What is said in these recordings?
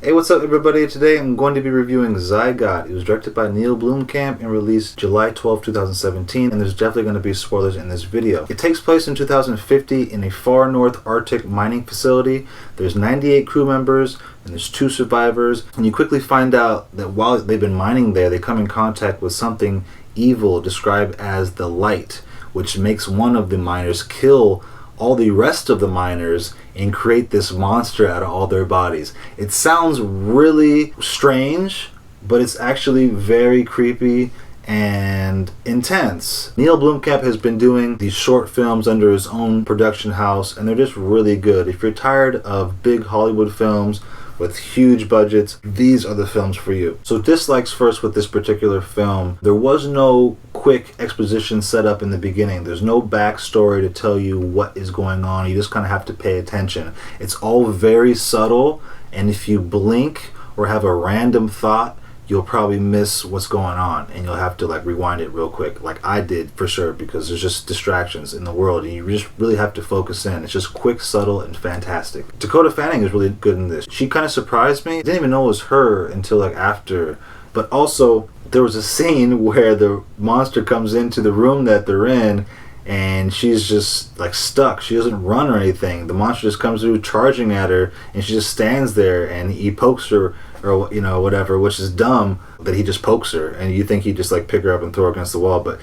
Hey, what's up everybody? Today I'm going to be reviewing Zygote. It was directed by Neill Blomkamp and released July 12, 2017, and there's definitely going to be spoilers in this video. It takes place in 2050 in a far north Arctic mining facility. There's 98 crew members and there's 2 survivors, and you quickly find out that while they've been mining there, they come in contact with something evil described as the Light, which makes one of the miners kill all the rest of the miners and create this monster out of all their bodies. It sounds really strange, but it's actually very creepy and intense. Neill Blomkamp has been doing these short films under his own production house, and they're just really good. If you're tired of big Hollywood films with huge budgets, these are the films for you. So dislikes first with this particular film. There was no quick exposition set up in the beginning. There's no backstory to tell you what is going on. You just kind of have to pay attention. It's all very subtle, and if you blink or have a random thought, you'll probably miss what's going on, and you'll have to rewind it real quick, like I did for sure, because there's just distractions in the world and you just really have to focus in. It's just quick, subtle, and fantastic. Dakota Fanning is really good in this. She kind of surprised me. I didn't even know it was her until after. But also, there was a scene where the monster comes into the room that they're in, and she's just stuck. She doesn't run or anything. The monster just comes through charging at her, and she just stands there, and he pokes her or whatever, which is dumb that he just pokes her, and you think he'd just pick her up and throw her against the wall. But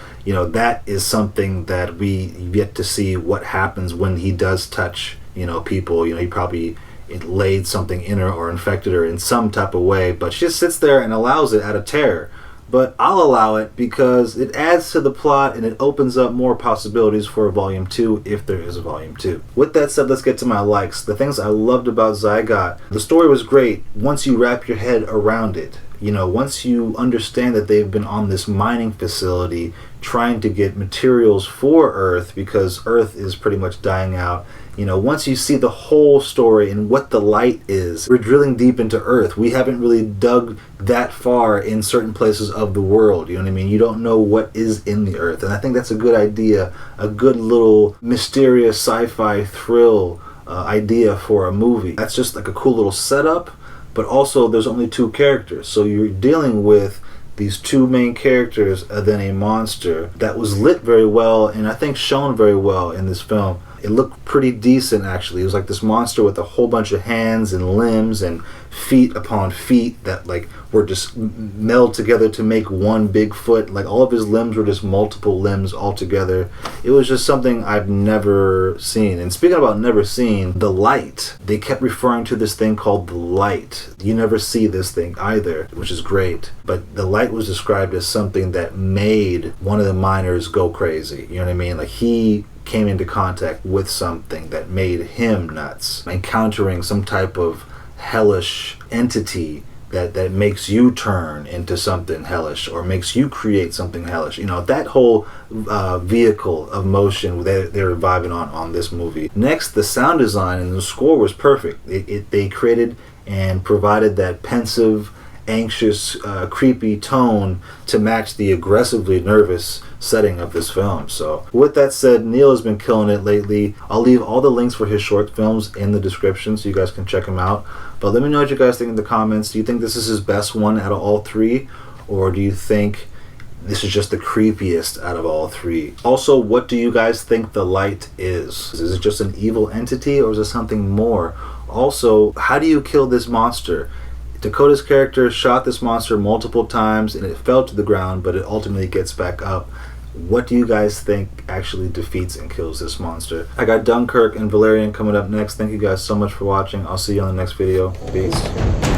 that is something that we get to see what happens when he does touch people. He probably laid something in her or infected her in some type of way, but she just sits there and allows it out of terror. But I'll allow it because it adds to the plot and it opens up more possibilities for a volume 2 if there is a volume 2. With that said, let's get to my likes. The things I loved about Zygote. The story was great once you wrap your head around it. Once you understand that they've been on this mining facility trying to get materials for Earth because Earth is pretty much dying out. Once you see the whole story and what the Light is, we're drilling deep into Earth. We haven't really dug that far in certain places of the world. You know what I mean? You don't know what is in the Earth. And I think that's a good idea, a good little mysterious sci-fi thrill idea for a movie. That's just a cool little setup, but also there's only 2 characters. So you're dealing with these 2 main characters and then a monster that was lit very well and I think shown very well in this film. It looked pretty decent actually. It was this monster with a whole bunch of hands and limbs and feet upon feet that were just melded together to make one big foot. All of his limbs were just multiple limbs all together. It was just something I've never seen. And speaking about never seen, the Light, they kept referring to this thing called the Light. You never see this thing either, which is great. But the Light was described as something that made one of the miners go crazy. You know what I mean? He came into contact with something that made him nuts, encountering some type of hellish entity that makes you turn into something hellish or makes you create something hellish. That whole vehicle of motion they're vibing on this movie. Next, the sound design and the score was perfect. They created and provided that pensive, anxious, creepy tone to match the aggressively nervous setting of this film. So with that said, Neill has been killing it lately. I'll leave all the links for his short films in the description so you guys can check them out. But let me know what you guys think in the comments. Do you think this is his best one out of all 3, or do you think this is just the creepiest out of all 3? Also, what do you guys think the Light is? Is it just an evil entity or is it something more? Also, how do you kill this monster? Dakota's character shot this monster multiple times and it fell to the ground, but it ultimately gets back up. What do you guys think actually defeats and kills this monster? I got Dunkirk and Valerian coming up next. Thank you guys so much for watching. I'll see you on the next video. Peace.